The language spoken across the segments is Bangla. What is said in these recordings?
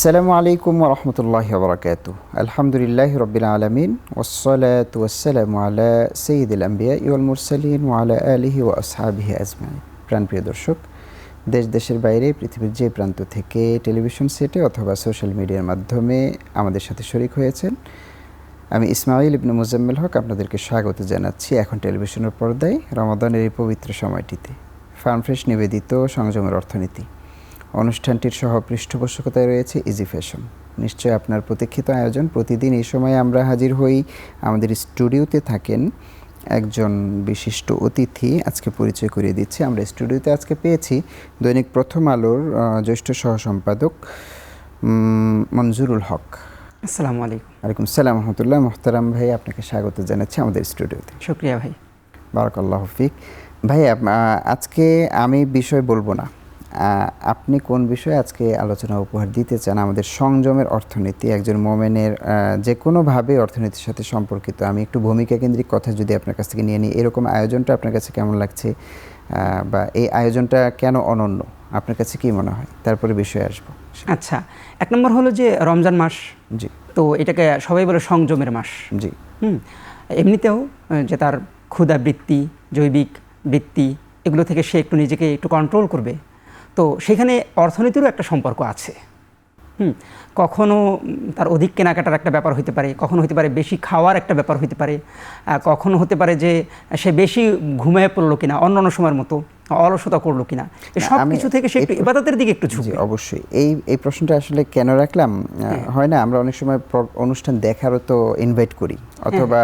আসসালামু আলাইকুম ওয়া রাহমাতুল্লাহি ওয়া বারাকাতুহু। আলহামদুলিল্লাহি রাব্বিল আলামিন ওয়াসসালাতু ওয়াসসালামু আলা সাইয়্যিদিল আমবিয়া ওয়াল মুরসালিন ওয়া আলা আলিহি ওয়া আসহাবিহি আজমাইন। প্রাণপ্রিয় দর্শক, দেশ দেশের বাইরে পৃথিবীর যে প্রান্ত থেকে টেলিভিশন সেটে অথবা সোশ্যাল মিডিয়ার মাধ্যমে আমাদের সাথে শরীক হয়েছেন, আমি ইসমাইল ইবনে মুজাম্মেল হক আপনাদেরকে স্বাগত জানাচ্ছি এখন টেলিভিশনের পর্দায় রমাদানের এই পবিত্র সময়টিতে। ফার্মফ্রেশ নিবেদিত সংযমের অর্থনীতি অনুষ্ঠানটির সহ পৃষ্ঠপোষকতায় রয়েছে ইজি ফ্যাশন। নিশ্চয়ই আপনার প্রতীক্ষিত আয়োজন। প্রতিদিন এই সময় আমরা হাজির হই। আমাদের স্টুডিওতে থাকেন একজন বিশিষ্ট অতিথি। আজকে পরিচয় করিয়ে দিচ্ছি। আমরা স্টুডিওতে আজকে পেয়েছি দৈনিক প্রথম আলোর জ্যেষ্ঠ সহ সম্পাদক মঞ্জুরুল হক। আসসালামু আলাইকুম। ওয়ালাইকুম আসসালাম রহমতুল্লাহ। মোহতারাম ভাই, আপনাকে স্বাগত জানাচ্ছি আমাদের স্টুডিওতে। শুকরিয়া ভাই। বারাকাল্লাহু ফিক। ভাই, আজকে আমি বিষয় বলবো না, আপনি কোন বিষয়ে আজকে আলোচনা উপহার দিতে চান? আমাদের সংযমের অর্থনীতি, একজন মোমেনের যে কোনোভাবে অর্থনীতির সাথে সম্পর্কিত। আমি একটু ভূমিকা কেন্দ্রিক কথা যদি আপনার কাছ থেকে নিয়ে নিই, এরকম আয়োজনটা আপনার কাছে কেমন লাগছে, বা এই আয়োজনটা কেন অনন্য আপনার কাছে কি মনে হয়? তারপরে বিষয়ে আসবো। আচ্ছা, এক নম্বর হলো যে রমজান মাস। জি। তো এটাকে সবাই বলে সংযমের মাস। জি। এমনিতেও যে তার ক্ষুধা বৃত্তি, জৈবিক বৃত্তি, এগুলো থেকে সে একটু নিজেকে একটু কন্ট্রোল করবে। তো সেখানে অর্থনীতিরও একটা সম্পর্ক আছে। কখনো তার অধিক কেনাকাটার একটা ব্যাপার হতে পারে, কখনো হতে পারে বেশি খাওয়ার একটা ব্যাপার হতে পারে, কখনো হতে পারে যে সে বেশি ঘুমিয়ে পড়লো কিনা, অন্যান্য সময়ের মতো অলসতা করলো কিনা, সব কিছু থেকে সে একটু ইবাদতের দিকে একটু ঝুঁকবে। অবশ্যই এই প্রশ্নটা আসলে কেন রাখলাম, হয় না আমরা অনেক সময় অনুষ্ঠান দেখারও তো ইনভাইট করি, অথবা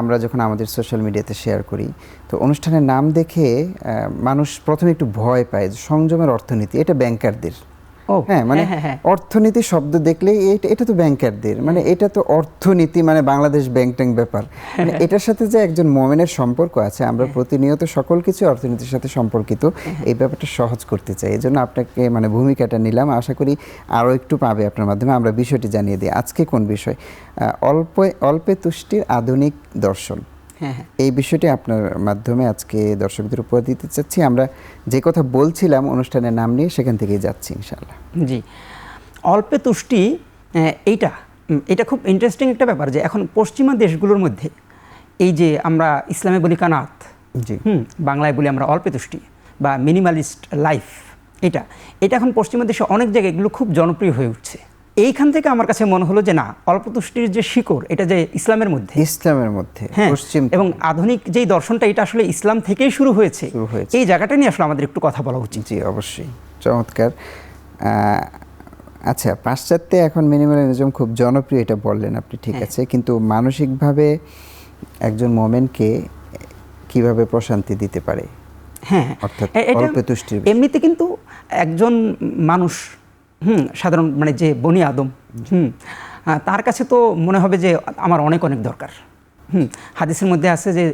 আমরা যখন আমাদের সোশ্যাল মিডিয়াতে শেয়ার করি, তো অনুষ্ঠানের নাম দেখে মানুষ প্রথমে একটু ভয় পায় যে সংযমের অর্থনীতি, এটা ব্যাংকারদের। হ্যাঁ, মানে অর্থনীতি শব্দ দেখলেই এটা তো ব্যাংকারদের, মানে এটা তো অর্থনীতি, মানে বাংলাদেশ ব্যাংক ট্যাঙ্ক ব্যাপার, মানে এটার সাথে যে একজন মোমেনের সম্পর্ক আছে, আমরা প্রতিনিয়ত সকল কিছু অর্থনীতির সাথে সম্পর্কিত, এই ব্যাপারটা সহজ করতে চাই। এই জন্য আপনাকে মানে ভূমিকাটা নিলাম। আশা করি আরও একটু পাবে আপনার মাধ্যমে। আমরা বিষয়টি জানিয়ে দিই। আজকে কোন বিষয়? অল্পে তুষ্টির আধুনিক দর্শন। এই বিষয়টি আপনার মাধ্যমে আজকে দর্শকদের উপর দিতে চাচ্ছি। আমরা যে কথা বলছিলাম অনুষ্ঠানের নাম নিয়ে, সেখান থেকেই যাচ্ছি ইনশাআল্লাহ। জি, অল্পে তুষ্টি, এটা খুব ইন্টারেস্টিং একটা ব্যাপার যে এখন পশ্চিমা দেশগুলোর মধ্যে এই যে আমরা ইসলামে বলি কানাত, জি, বাংলায় বলি আমরা অল্পে তুষ্টি বা মিনিমালিস্ট লাইফ, এটা এখন পশ্চিমা দেশে অনেক জায়গায় এগুলো খুব জনপ্রিয় হয়ে উঠছে। এইখান থেকে আমার কাছে মনে হলো যে না, অল্পতুষ্টির যে শিকড়, এটা যে ইসলামের মধ্যে, হ্যাঁ, এবং আধুনিক যেই দর্শনটা, এটা আসলে ইসলাম থেকেই শুরু হয়েছে। এই জায়গাটা নিয়ে আসলে আমাদের একটু কথা বলা উচিত। জি, অবশ্যই, চমৎকার। আচ্ছা, পাশ্চাত্যে এখন মিনিমালিজম খুব জনপ্রিয়, এটা বললেন আপনি, ঠিক আছে, কিন্তু মানসিকভাবে একজন মোমেনকে কিভাবে প্রশান্তি দিতে পারে? হ্যাঁ, অর্থাৎ অল্পতুষ্টির এমনিতে কিন্তু একজন মানুষ, সাধারণ মানে যে বনি আদম, তার কাছে তো মনে হবে যে আমার অনেক দরকার। হাদিসের মধ্যে আছে যে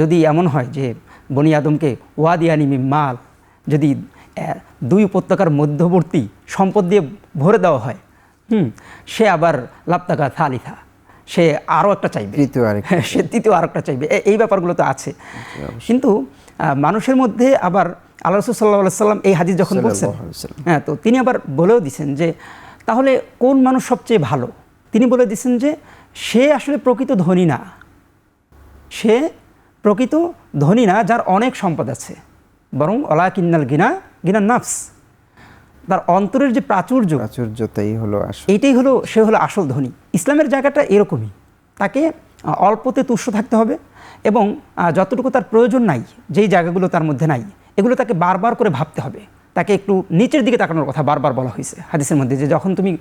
যদি এমন হয় যে বনি আদমকে ওয়াদিয়ানি মিন মাল, যদি দুই উপত্যকার মধ্যবর্তী সম্পদ দিয়ে ভরে দেওয়া হয়, সে আবার লাপ্তাকা থালিথা, সে আরও একটা চাইবে, সে তৃতীয় আরেকটা চাইবে। এই ব্যাপারগুলো তো আছে। কিন্তু মানুষের মধ্যে আবার আল্লাহ রাসূল সাল্লাল্লাহু আলাইহি সাল্লাম এই হাদিস যখন বলছেন, হ্যাঁ, তো তিনি আবার বলেও দিছেন যে তাহলে কোন মানুষ সবচেয়ে ভালো? তিনি বলে দিছেন যে সে আসলে প্রকৃত ধনী না, সে প্রকৃত ধনী না যার অনেক সম্পদ আছে, বরং ওয়ালাকিন্নাল গিনা নাফস, তার অন্তরের যে প্রাচুর্যতাই হলো আসল, এইটাই হলো, সে হলো আসল ধনী। ইসলামের জায়গাটা এরকমই, তাকে অল্পতে তুষ্ট থাকতে হবে, এবং যতটুকু তার প্রয়োজন নাই, যেই জায়গাগুলো তার মধ্যে নাই, এগুলো তাকে বারবার করে ভাবতে হবে। তাকে একটু নিচের দিকে তাকানোর কথা বারবার বলা হয়েছে হাদিসের মধ্যে, যে যখন তুমি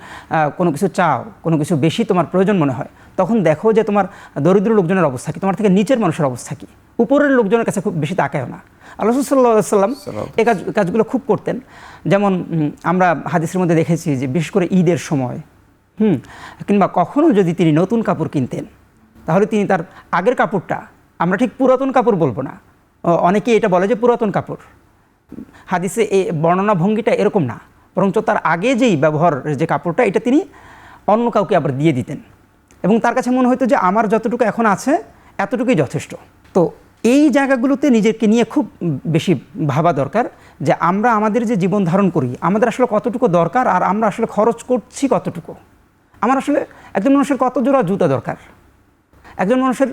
কোনো কিছু চাও, কোনো কিছু বেশি তোমার প্রয়োজন মনে হয়, তখন দেখো যে তোমার দরিদ্র লোকজনের অবস্থা কি, তোমার থেকে নিচের মানুষের অবস্থা কি, উপরের লোকজনের কাছে খুব বেশি তাকায়ও না। আল্লাহ রাসূল সাল্লাল্লাহু আলাইহি সাল্লাম এই কাজগুলো খুব করতেন। যেমন আমরা হাদিসের মধ্যে দেখেছি যে বিশেষ করে ঈদের সময়, কিংবা কখনো যদি তিনি নতুন কাপড় কিনতেন, তাহলে তিনি তার আগের কাপড়টা, আমরা ঠিক পুরাতন কাপড় বলবো না, অনেকেই এটা বলে যে পুরাতন কাপড়, হাদিসে এই বর্ণনা ভঙ্গিটা এরকম না, বরঞ্চ তার আগে যেই ব্যবহার যে কাপড়টা, এটা তিনি অন্য কাউকে আবার দিয়ে দিতেন, এবং তার কাছে মনে হতো যে আমার যতটুকু এখন আছে এতটুকুই যথেষ্ট। তো এই জায়গাগুলোতে নিজেকে নিয়ে খুব বেশি ভাবা দরকার যে আমরা আমাদের যে জীবন ধারণ করি আমাদের আসলে কতটুকু দরকার, আর আমরা আসলে খরচ করছি কতটুকু। আমার আসলে একজন মানুষের কত জোড়া জুতা দরকার, একজন মানুষের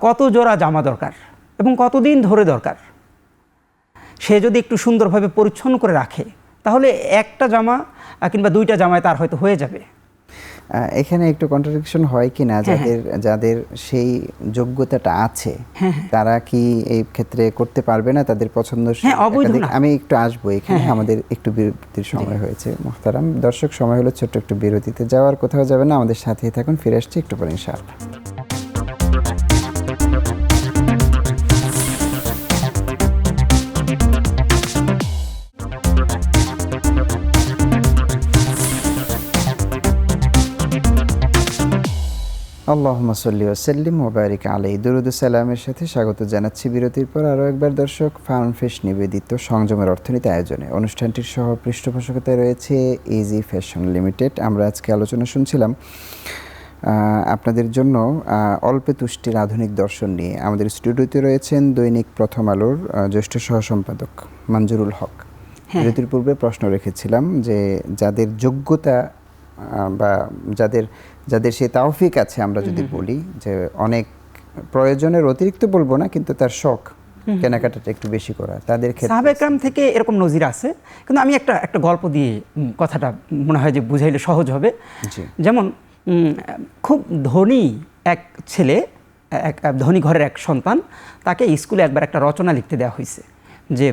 কত জোড়া জামা দরকার এবং কতদিন ধরে দরকার। সে যদি একটু সুন্দরভাবে পরিচ্ছন্ন করে রাখে তাহলে একটা জামা কিংবা দুইটা জামায় তার হয়তো হয়ে যাবে। এখানে একটু কন্ট্রাডিকশন হয় কি না, যাদের সেই যোগ্যতাটা আছে তারা কি এই ক্ষেত্রে করতে পারবে না তাদের পছন্দ? আমি একটু আসবো এখানে, আমাদের একটু বিরতির সময় হয়েছে মোহতারাম দর্শক। সময় হলো ছোট্ট একটু বিরতিতে যাওয়ার, কোথাও যাবে না, আমাদের সাথেই থাকুন, ফিরে আসছি একটু পরে ইনশাআল্লাহ। আল্লাহুম্মা সাল্লি ওয়া সাল্লিম ওয়া বারিক আলাইহি। দুরূদ ও সালামের সাথে স্বাগত জানাচ্ছি বিরতির পর আরও একবার দর্শক ফাউন্ডফ্রেশ নিবেদিত সংযমের অর্থনীতি আয়োজনে। অনুষ্ঠানটির সহ পৃষ্ঠপোষকতায় রয়েছে ইজি ফ্যাশন লিমিটেড। আমরা আজকে আলোচনা শুনছিলাম আপনাদের জন্য অল্পে তুষ্টির আধুনিক দর্শন নিয়ে। আমাদের স্টুডিওতে রয়েছেন দৈনিক প্রথম আলোর জ্যেষ্ঠ সহ সম্পাদক মঞ্জুরুল হক। বিরতির পূর্বে প্রশ্ন রেখেছিলাম যে যাদের যোগ্যতা বা যাদের সেই তাওফিক আছে, আমরা যদি বলি যে অনেক প্রয়োজনের অতিরিক্ত বলবো না, কিন্তু তার শখ কেনাকাটাটা একটু বেশি করা, তাদের ক্ষেত্রে সাহাবে কেরাম থেকে এরকম নজির আছে। কিন্তু আমি একটা গল্প দিয়ে কথাটা মনে হয় যে বুঝাইলে সহজ হবে। যেমন খুব ধনী এক ছেলে, এক ধনী ঘরের এক সন্তান, তাকে স্কুলে একবার একটা রচনা লিখতে দেওয়া হয়েছে যে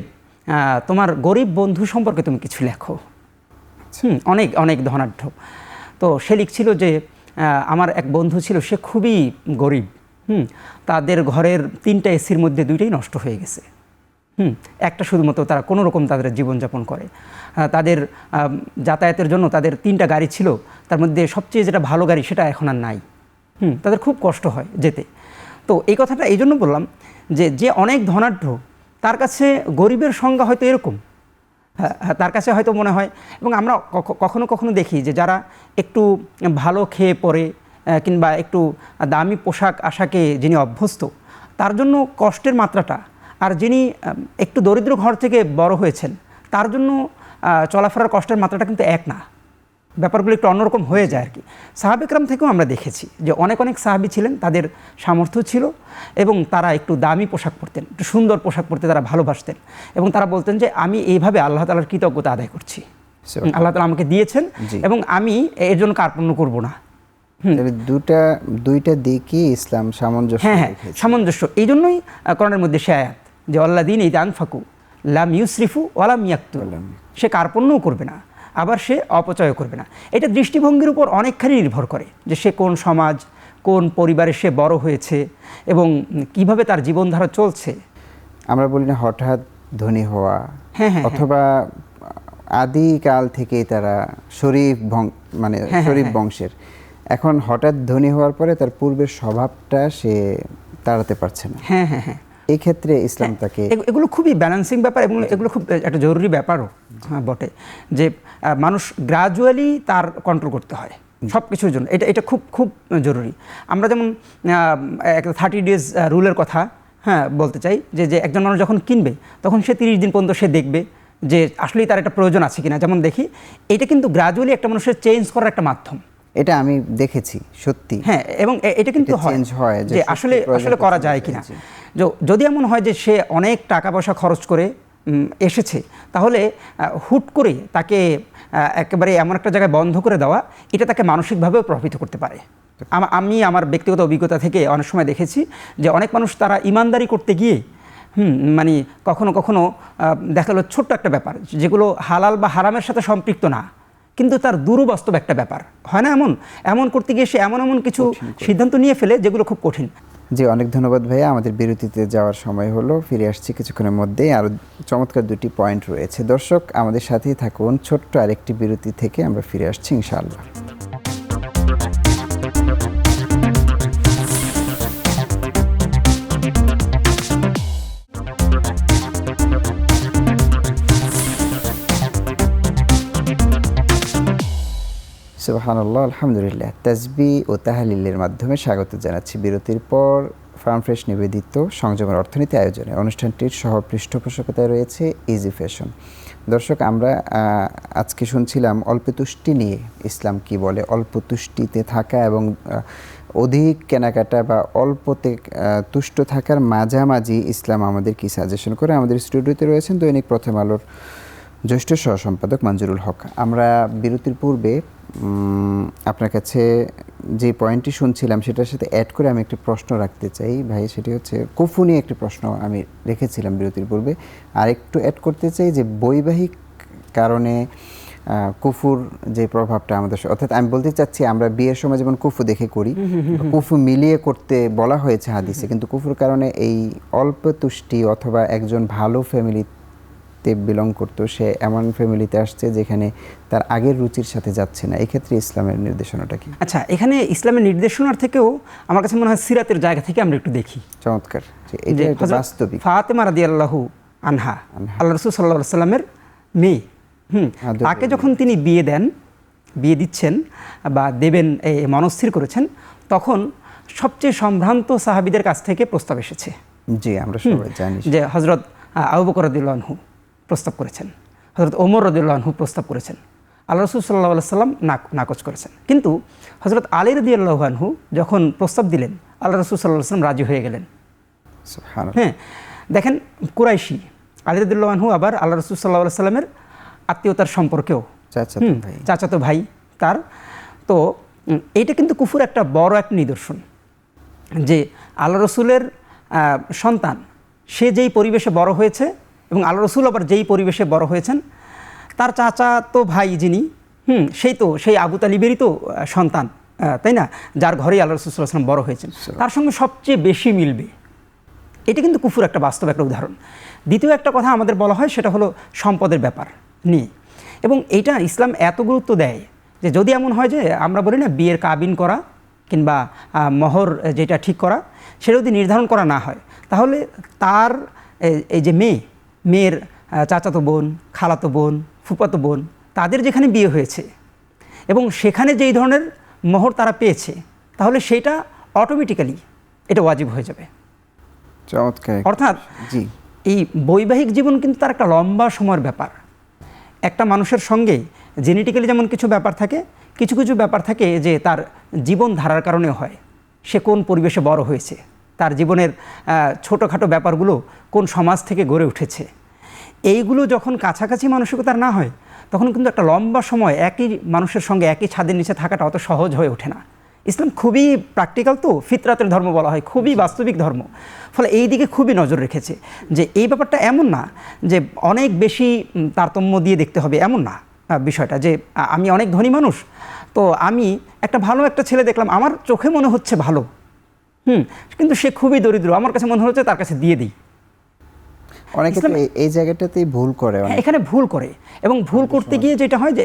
তোমার গরিব বন্ধু সম্পর্কে তুমি কিছু লেখো। অনেক অনেক ধনাঢ্য। তো সে লিখছিল যে আমার এক বন্ধু ছিল, সে খুবই গরিব। তাদের ঘরের 3টা এসির মধ্যে 2টাই নষ্ট হয়ে গেছে। একটা শুধুমাত্র তারা কোনো রকম তাদের জীবনযাপন করে। তাদের যাতায়াতের জন্য তাদের 3টা গাড়ি ছিল, তার মধ্যে সবচেয়ে যেটা ভালো গাড়ি সেটা এখন আর নাই। তাদের খুব কষ্ট হয় যেতে। তো এই কথাটা এই জন্য বললাম যে অনেক ধনাঢ্য তার কাছে গরিবের সংজ্ঞা হয়তো এরকম। তার কাছে হয়তো মনে হয়, এবং আমরা কখনো কখনো দেখি যে যারা একটু ভালো খেয়ে পরে কিংবা একটু দামি পোশাক আশাকে যিনি অভ্যস্ত, তার জন্য কষ্টের মাত্রাটা, আর যিনি একটু দরিদ্র ঘর থেকে বড় হয়েছেন তার জন্য চলাফেরার কষ্টের মাত্রাটা কিন্তু এক না। ব্যাপারগুলো একটু অন্যরকম হয়ে যায় আর কি। সাহাবে কেরাম থেকেও আমরা দেখেছি যে অনেক সাহাবী ছিলেন, তাদের সামর্থ্য ছিল এবং তারা একটু দামি পোশাক পরতেন, একটু সুন্দর পোশাক পরতে তারা ভালোবাসতেন, এবং তারা বলতেন যে আমি এইভাবে আল্লাহ তাআলার কৃতজ্ঞতা আদায় করছি, আল্লাহ তাআলা আমাকে দিয়েছেন এবং আমি এর জন্য কার্পণ্য করব না। দুইটা দিকই ইসলাম সামঞ্জস্য। সামঞ্জস্য। এই জন্যই কোরআনের মধ্যে সে আয়াত যে আল্লাযীনা ইযা আনফাকু লাম ইউসরিফু ওয়া লাম ইয়াকতুরু, সে কার্পণ্যও করবে না আবার সে অপচয় করবে না। এটা দৃষ্টিভঙ্গির উপর অনেকখানি নির্ভর করে যে সে কোন সমাজ, কোন পরিবারে সে বড় হয়েছে এবং কিভাবে তার জীবনধারা চলছে। আমরা বলি না হঠাৎ ধনী হওয়া, অথবা আদিকাল থেকেই তারা শরীফ শরীফ বংশের, এখন হঠাৎ ধনী হওয়ার পরে তার পূর্বের স্বভাবটা সে তাড়াতে পারছে না। এই ক্ষেত্রে ইসলাম তাকে, এগুলো খুবই ব্যালেন্সিং ব্যাপার এবং এগুলো খুব একটা জরুরি ব্যাপারও বটে যে মানুষ গ্রাজুয়ালি তার কন্ট্রোল করতে হয় সব কিছুর জন্য। এটা খুব খুব জরুরি। আমরা যেমন একটা 30 ডেজ রুলের কথা বলতে চাই যে একজন মানুষ যখন কিনবে তখন সে 30 দিন পর্যন্ত সে দেখবে যে আসলেই তার একটা প্রয়োজন আছে কিনা। যেমন দেখি এটা কিন্তু গ্রাজুয়ালি একটা মানুষের চেঞ্জ করার একটা মাধ্যম। এটা আমি দেখেছি সত্যি। এবং এটা কিন্তু হয় যে আসলে করা যায় কিনা। যদি এমন হয় যে সে অনেক টাকা পয়সা খরচ করে এসেছে, তাহলে হুট করে তাকে একেবারে এমন একটা জায়গায় বন্ধ করে দেওয়া, এটা তাকে মানসিকভাবেও প্রভাবিত করতে পারে। আমি আমার ব্যক্তিগত অভিজ্ঞতা থেকে অনেক সময় দেখেছি যে অনেক মানুষ তারা ইমানদারি করতে গিয়ে মানে কখনো কখনো দেখা গেলো ছোট্ট একটা ব্যাপার যেগুলো হালাল বা হারামের সাথে সম্পৃক্ত না, কিন্তু তার দুরবাস্তব একটা ব্যাপার হয় না, এমন করতে গিয়ে সে এমন কিছু সিদ্ধান্ত নিয়ে ফেলে যেগুলো খুব কঠিন। জি, অনেক ধন্যবাদ ভাইয়া। আমাদের বিরতিতে যাওয়ার সময় হলো, ফিরে আসছি কিছুক্ষণের মধ্যেই। আরও চমৎকার 2টি পয়েন্ট রয়েছে। দর্শক আমাদের সাথেই থাকুন, ছোট্ট আরেকটি বিরতি থেকে আমরা ফিরে আসছি ইনশাআল্লাহ। সুবহানাল্লাহ, আলহামদুলিল্লাহ। তাসবিহ ও তাহলিলের মাধ্যমে স্বাগত জানাচ্ছি বিরতির পর ফার্ম ফ্রেশ নিবেদিত সংযমের অর্থনীতি আয়োজনে। অনুষ্ঠানটির সহ পৃষ্ঠপোষকতায় রয়েছে ইজি ফ্যাশন। দর্শক, আমরা আজকে শুনছিলাম অল্প তুষ্টি নিয়ে ইসলাম কি বলে, অল্প তুষ্টিতে থাকা এবং অধিক কেনাকাটা বা অল্পতে তুষ্ট থাকার মাঝামাঝি ইসলাম আমাদের কি সাজেশন করে। আমাদের স্টুডিওতে রয়েছেন দৈনিক প্রথম আলোর জ্যেষ্ঠ সহ সম্পাদক মঞ্জুরুল হক। আমরা বিরতির পূর্বে আপনার কাছে যে পয়েন্টটি শুনছিলাম সেটার সাথে অ্যাড করে আমি একটি প্রশ্ন রাখতে চাই ভাই, সেটি হচ্ছে কুফু নিয়ে একটি প্রশ্ন আমি রেখেছিলাম বিরতির পূর্বে, আর একটু অ্যাড করতে চাই যে বৈবাহিক কারণে কুফুর যে প্রভাবটা আমাদের, অর্থাৎ আমি বলতে চাচ্ছি আমরা বিয়ের সময় যেমন কুফু দেখে করি, কুফু মিলিয়ে করতে বলা হয়েছে হাদিসে, কিন্তু কুফুর কারণে এই অল্প তুষ্টি অথবা একজন ভালো ফ্যামিলিতে বিলং করতো, সে এমন ফ্যামিলিতে আসছে যেখানে তার আগের রুচির সাথে যাচ্ছে না, এই ক্ষেত্রে ইসলামের নির্দেশনাটা কি? আচ্ছা, এখানে ইসলামের নির্দেশনার থেকেও আমার কাছে মনে হয় সিরাতের জায়গা থেকে আমরা একটু দেখি। চমৎকার, এটা বাস্তবিক। ফাতেমা রাদিয়াল্লাহু আনহা, আল্লাহ রাসূল সাল্লাল্লাহু আলাইহি সাল্লামের মেয়ে, তাকে যখন তিনি বিয়ে দিচ্ছেন বা দেবেন মনস্থির করেছেন, তখন সবচেয়ে সম্ভ্রান্ত সাহাবীদের কাছ থেকে প্রস্তাব এসেছে। জি, আমরা সবাই জানি যে হযরত আবু বকর রাদিয়াল্লাহু আনহু প্রস্তাব করেছেন, হযরত ওমর রাদিয়াল্লাহু আনহু প্রস্তাব করেছেন, আল্লাহ রাসূল সাল্লাল্লাহু আলাইহি সাল্লাম নাকচ করেছেন। কিন্তু হযরত আলী রাদিয়াল্লাহু আনহু যখন প্রস্তাব দিলেন, আল্লাহ রাসূল সাল্লাল্লাহু আলাইহি সাল্লাম রাজি হয়ে গেলেন। সুবহানাল্লাহ। হ্যাঁ, দেখেন কুরাইশি আলী রাদিয়াল্লাহু আনহু আবার আল্লাহ রাসূল সাল্লাল্লাহু আলাইহি সাল্লামের আত্মীয়তার সম্পর্কেও চাচাতো ভাই তার। তো এইটা কিন্তু কুফুর একটা বড় একটা নিদর্শন যে আল্লাহ রসুলের সন্তান সে যেই পরিবেশে বড় হয়েছে এবং আল্লাহ রসুল আবার যেই পরিবেশে বড় হয়েছেন, তার চাচাতো ভাই যিনি সেই আবু তালিবেরই তো সন্তান, তাই না, যার ঘরেই আল্লাহ রসুল সাল্লাল্লাহু আলাইহি ওয়াসাল্লাম বড় হয়েছেন, তার সঙ্গে সবচেয়ে বেশি মিলবে। এটা কিন্তু কুফুর একটা বাস্তব একটা উদাহরণ। দ্বিতীয় একটা কথা আমাদের বলা হয়, সেটা হলো সম্পদের ব্যাপার নিয়ে, এবং এইটা ইসলাম এত গুরুত্ব দেয় যে যদি এমন হয় যে আমরা বলি না বিয়ের কাবিন করা কিংবা মহর যেটা ঠিক করা, সেটা যদি নির্ধারণ করা না হয়, তাহলে তার এই যে মেয়ের চাচাতো বোন, খালাতো বোন, ফুফাতো বোন, তাদের যেখানে বিয়ে হয়েছে এবং সেখানে যেই ধরনের মহর তারা পেয়েছে, তাহলে সেটা অটোমেটিক্যালি এটা ওয়াজিব হয়ে যাবে। চমৎকার। অর্থাৎ এই বৈবাহিক জীবন কিন্তু তার একটা লম্বা সময়ের ব্যাপার। একটা মানুষের সঙ্গে জেনেটিক্যালি যেমন কিছু ব্যাপার থাকে, কিছু কিছু ব্যাপার থাকে যে তার জীবন ধারার কারণে হয়। সে কোন পরিবেশে বড় হয়েছে, তার জীবনের ছোটোখাটো ব্যাপারগুলো কোন সমাজ থেকে গড়ে উঠেছে, এইগুলো যখন কাছাকাছি মানসিকতার না হয়, তখন কিন্তু একটা লম্বা সময় একই মানুষের সঙ্গে একই ছাদের নিচে থাকাটা অত সহজ হয়ে ওঠে না। ইসলাম খুবই প্র্যাকটিক্যাল, তো ফিতরাতের ধর্ম বলা হয়, খুবই বাস্তবিক ধর্ম। ফলে এই দিকে খুবই নজর রেখেছে যে এই ব্যাপারটা এমন না যে অনেক বেশি তারতম্য দিয়ে দেখতে হবে, এমন না বিষয়টা যে আমি অনেক ধনী মানুষ, তো আমি একটা ভালো একটা ছেলে দেখলাম, আমার চোখে মনে হচ্ছে ভালো, কিন্তু সে খুবই দরিদ্র, আমার কাছে মনে হচ্ছে তার কাছে দিয়ে দিই। অনেকে এই জায়গাটাতেই ভুল করে, এখানে ভুল করে, এবং ভুল করতে গিয়ে যেটা হয় যে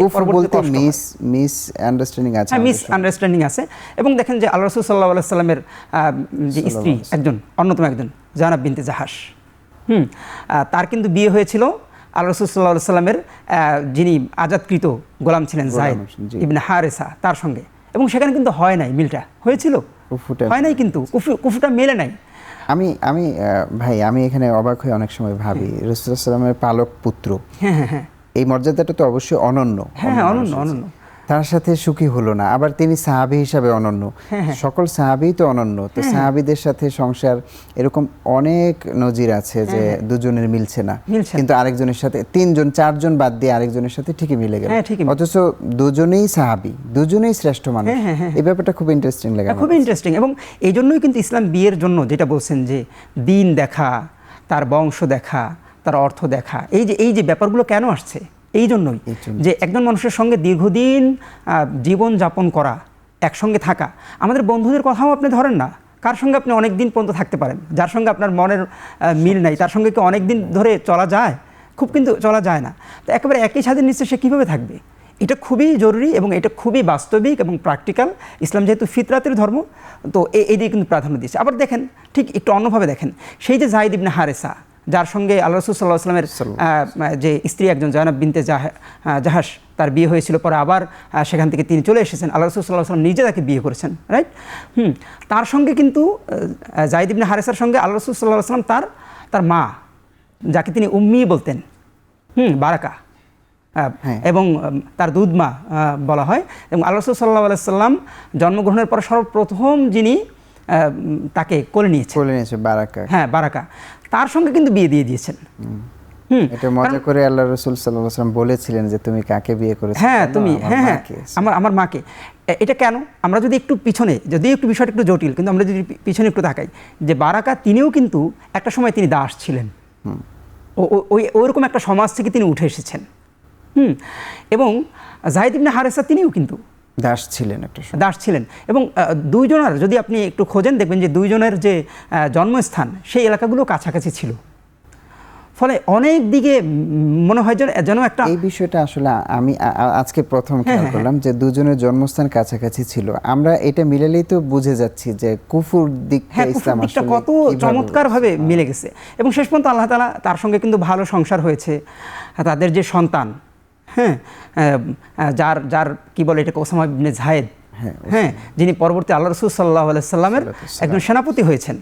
মিস আন্ডারস্ট্যান্ডিং আছে। এবং দেখেন যে আল্লাহ রাসূল সাল্লাল্লাহু আলাইহি সাল্লামের যে স্ত্রী অন্যতম একজন জায়নাব বিনতে জাহাশ, তার কিন্তু বিয়ে হয়েছিল আল্লাহ রাসূল সাল্লাল্লাহু আলাইহি সাল্লামের যিনি আজাদকৃত গোলাম ছিলেন যায়েদ ইবনে হারেসা, তার সঙ্গে, এবং সেখানে কিন্তু হয় নাই, মিলটা হয়েছিল, হয় নাই, কিন্তু কুফুটা মেলে নাই। আমি ভাই, আমি এখানে অবাক হয়ে অনেক সময় ভাবি রাসূলুল্লাহ সাল্লাল্লাহু আলাইহি ওয়াসাল্লামের পালক পুত্র, এই মর্যাদাটা তো অবশ্যই অনন্য, অনন্য, তার সাথে সুখী হলো না, আবার তিনি সাহাবী হিসাবে অনন্য, সকল সাহাবীই তো অনন্য, তো সাহাবীদের সাথে সংসার, এরকম অনেক নজির আছে যে দুজনের মিলছে না, কিন্তু আরেকজনের সাথে, তিনজন চারজন বাদ দিয়ে আরেকজনের সাথে ঠিকই মিলে গেল, অথচ দুজনেই সাহাবী, দুজনেই শ্রেষ্ঠ মানুষ। এই ব্যাপারটা খুব ইন্টারেস্টিং লাগে, খুব ইন্টারেস্টিং। এবং এই জন্যই কিন্তু ইসলাম বিয়ের জন্য যেটা বলছেন যে দিন দেখা, তার বংশ দেখা, তার অর্থ দেখা, এই যে ব্যাপারগুলো কেন আসছে, এই জন্যই যে একজন মানুষের সঙ্গে দীর্ঘদিন জীবন যাপন করা, একসঙ্গে থাকা। আমাদের বন্ধুদের কথাও আপনি ধরেন না, কার সঙ্গে আপনি অনেক দিন পর্যন্ত থাকতে পারেন, যার সঙ্গে আপনার মনের মিল নাই, তার সঙ্গে কি অনেক দিন ধরে চলা যায়? কিন্তু চলা যায় না। তো একেবারে একই ছাদের নিচে সে কীভাবে থাকবে? এটা খুবই জরুরি এবং এটা খুবই বাস্তবিক এবং প্র্যাকটিক্যাল। ইসলাম যেহেতু ফিতরাতের ধর্ম, তো এই দিকে কিন্তু প্রাধান্য দিয়েছে। আবার দেখেন, ঠিক একটু অন্যভাবে দেখেন, সেই যে যায়েদ ইবনে হারেসা, যার সঙ্গে আল্লাহ রাসূল সাল্লাল্লাহু আলাইহি ওয়াসাল্লামের যে স্ত্রী একজন জয়নাব বিনতে জাহাশ, তার বিয়ে হয়েছিল, পরে আবার সেখান থেকে তিনি চলে এসেছেন, আল্লাহ রাসূল সাল্লাল্লাহু আলাইহি ওয়াসাল্লাম নিজে তাকে বিয়ে করেছেন, রাইট। তার সঙ্গে কিন্তু যায়েদ ইবনে হারেসার সঙ্গে আল্লাহ রাসূল সাল্লাল্লাহু আলাইহি ওয়াসাল্লাম তার মা, যাকে তিনি উম্মি বলতেন, বারাকা, এবং তার দুধ মা বলা হয়, এবং আল্লাহ রাসূল সাল্লাল্লাহু আলাইহি ওয়াসাল্লাম জন্মগ্রহণের পর সর্বপ্রথম যিনি তাকে কোলে নিয়েছে বারাকা, বারাকা, তার সঙ্গে কিন্তু বিয়ে দিয়ে দিয়েছেন। এটা মজা করে আল্লাহ রাসূল সাল্লাল্লাহু আলাইহি ওয়াসাল্লাম বলেছিলেন যে তুমি কাকে বিয়ে করেছো? তুমি আমার মাকে। এটা কেন? আমরা যদি একটু পিছনে, যদি একটু বিষয়টা একটু জটিল, কিন্তু আমরা যদি পিছনে একটু তাকাই, যে বারাকা তিনিও কিন্তু একটা সময় তিনি দাস ছিলেন, ওইরকম একটা সমাজ থেকে তিনি উঠে এসেছেন। এবং যায়েদ ইবনে হারেসা তিনিও কিন্তু দাস ছিলেন, এবং দুইজনের যদি আপনি একটু খোঁজেন দেখবেন যে দুইজনের যে জন্মস্থান সেই এলাকাগুলো কাছাকাছি ছিল, ফলে অনেক দিকে মনে হয় যেন একটা, এই বিষয়টা আসলে আমি আজকে প্রথম খেয়াল করলাম যে দুজনের জন্মস্থান কাছাকাছি ছিল। আমরা এটা মিলালেই তো বুঝে যাচ্ছি যে কুফুর দিকটা ইসলাম আসলে কত চমৎকারভাবে মিলে গেছে। এবং শেষ পর্যন্ত আল্লাহ তাআলা তার সঙ্গে কিন্তু ভালো সংসার হয়েছে, তাদের যে সন্তান, যার কি বলে এটাকে, ওসামা ইবনে যায়েদ, যিনি পরবর্তী আল্লাহ রাসূল সাল্লাল্লাহু আলাইহি ওয়াসাল্লামের একজন সেনাপতি হয়েছেন,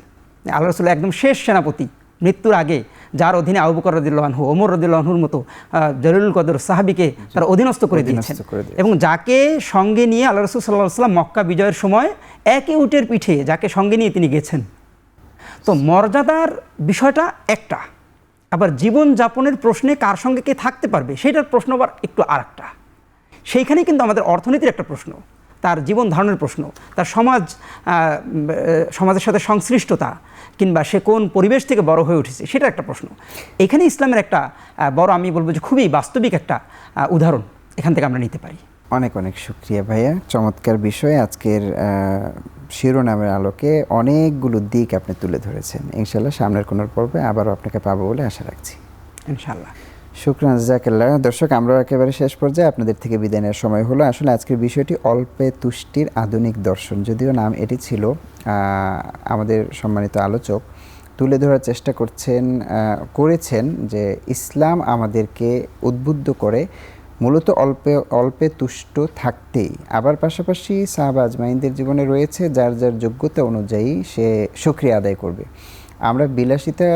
আল্লাহ রাসূল একদম শেষ সেনাপতি, মৃত্যুর আগে, যার অধীনে আবু বকর রাদিয়াল্লাহু আনহু, ওমর রাদিয়াল্লাহু আনহুর মতো জলিলুল কদর সাহাবীকে তার অধীনস্থ করে দিয়েছেন, এবং যাকে সঙ্গে নিয়ে আল্লাহ রাসূল সাল্লাল্লাহু আলাইহি ওয়াসাল্লাম মক্কা বিজয়ের সময় একই উটের পিঠে যাকে সঙ্গে নিয়ে তিনি গেছেন। তো মর্যাদার বিষয়টা একটা, আবার জীবনযাপনের প্রশ্নে কার সঙ্গে কে থাকতে পারবে সেটার প্রশ্ন আবার একটু আরেকটা। সেইখানেই কিন্তু আমাদের অর্থনীতির একটা প্রশ্ন, তার জীবন ধারণের প্রশ্ন, তার সমাজের সাথে সংশ্লিষ্টতা, কিংবা সে কোন পরিবেশ থেকে বড় হয়ে উঠেছে সেটা একটা প্রশ্ন। এখানে ইসলামের একটা বড়, আমি বলবো যে খুবই বাস্তবিক একটা উদাহরণ এখান থেকে আমরা নিতে পারি। অনেক অনেক শুকরিয়া ভাইয়া, চমৎকার বিষয়। আজকের শিরোনামের আলোকে অনেকগুলো দিক আপনি তুলে ধরেছেন। ইনশাআল্লাহ সামনের কোনো পর্বে আবারও আপনাকে পাবো বলে আশা রাখছি, ইনশাআল্লাহ। শুকরান, জাযাকাল্লাহ। দর্শক, আমরা একেবারে শেষ পর্যায়ে আপনাদের থেকে বিদায় নেওয়ার সময় হলো। আসলে আজকের বিষয়টি অল্পে তুষ্টির আধুনিক দর্শন, যদিও নাম এটি ছিল। আমাদের সম্মানিত আলোচক তুলে ধরার চেষ্টা করেছেন যে ইসলাম আমাদেরকে উদ্বুদ্ধ করে মূলত অল্পে তুষ্ট থাকতেই, আবার পাশাপাশি সাহাবা আজমাইনদের জীবনে রয়েছে যার যার যোগ্যতা অনুযায়ী সে শুকরিয়া আদায় করবে। আমরা বিলাসিতা,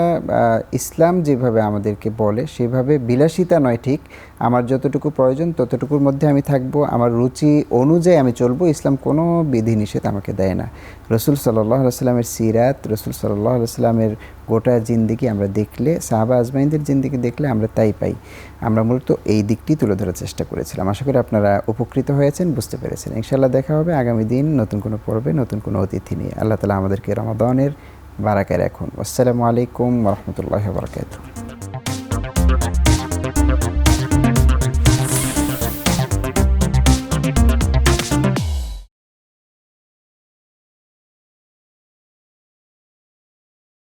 ইসলাম যেভাবে আমাদেরকে বলে সেভাবে বিলাসিতা নয়, ঠিক আমার যতটুকু প্রয়োজন ততটুকুর মধ্যে আমি থাকবো, আমার রুচি অনুযায়ী আমি চলবো। ইসলাম কোনো বিধিনিষেধ আমাকে দেয় না। রসুল সাল্লাল্লাহু আলাইহি ওয়াসাল্লামের সিরাত, রসুল সাল্লাল্লাহু আলাইহি ওয়াসাল্লামের গোটা জিন্দেগি আমরা দেখলে, সাহাবা আজমাইনদের জিন্দেগি দেখলে আমরা তাই পাই। আমরা মূলত এই দিকটি তুলে ধরার চেষ্টা করেছিলাম। আশা করি আপনারা উপকৃত হয়েছেন, বুঝতে পেরেছেন। ইনশাআল্লাহ দেখা হবে আগামী দিন নতুন কোনো পর্বে, নতুন কোনো অতিথি নিয়ে। আল্লাহ তাআলা আমাদেরকে রমাদানের বারাকায় রাখুন। আসসালামু আলাইকুম ওয়া রাহমাতুল্লাহি ওয়া বারাকাতুহু।